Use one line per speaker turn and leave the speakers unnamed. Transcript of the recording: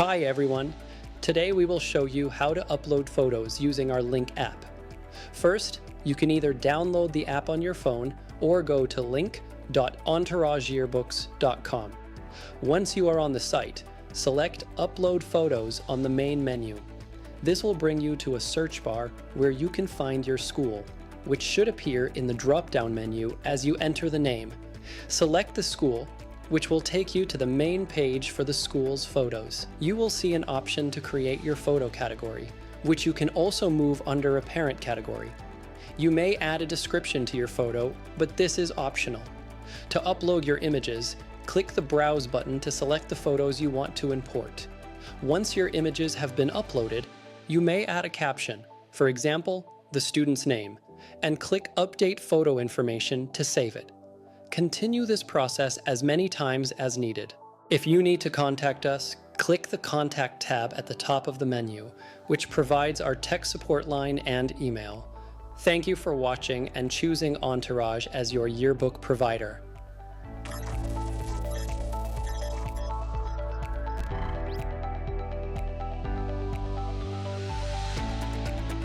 Hi everyone! Today we will show you how to upload photos using our Link app. First, you can either download the app on your phone or go to link.entourageyearbooks.com. Once you are on the site, select Upload Photos on the main menu. This will bring you to a search bar where you can find your school, which should appear in the drop-down menu as you enter the name. Select the school, which will take you to the main page for the school's photos. You will see an option to create your photo category, which you can also move under a parent category. You may add a description to your photo, but this is optional. To upload your images, click the Browse button to select the photos you want to import. Once your images have been uploaded, you may add a caption, for example, the student's name, and click Update Photo Information to save it. Continue this process as many times as needed. If you need to contact us, click the Contact tab at the top of the menu, which provides our tech support line and email. Thank you for watching and choosing Entourage as your yearbook provider.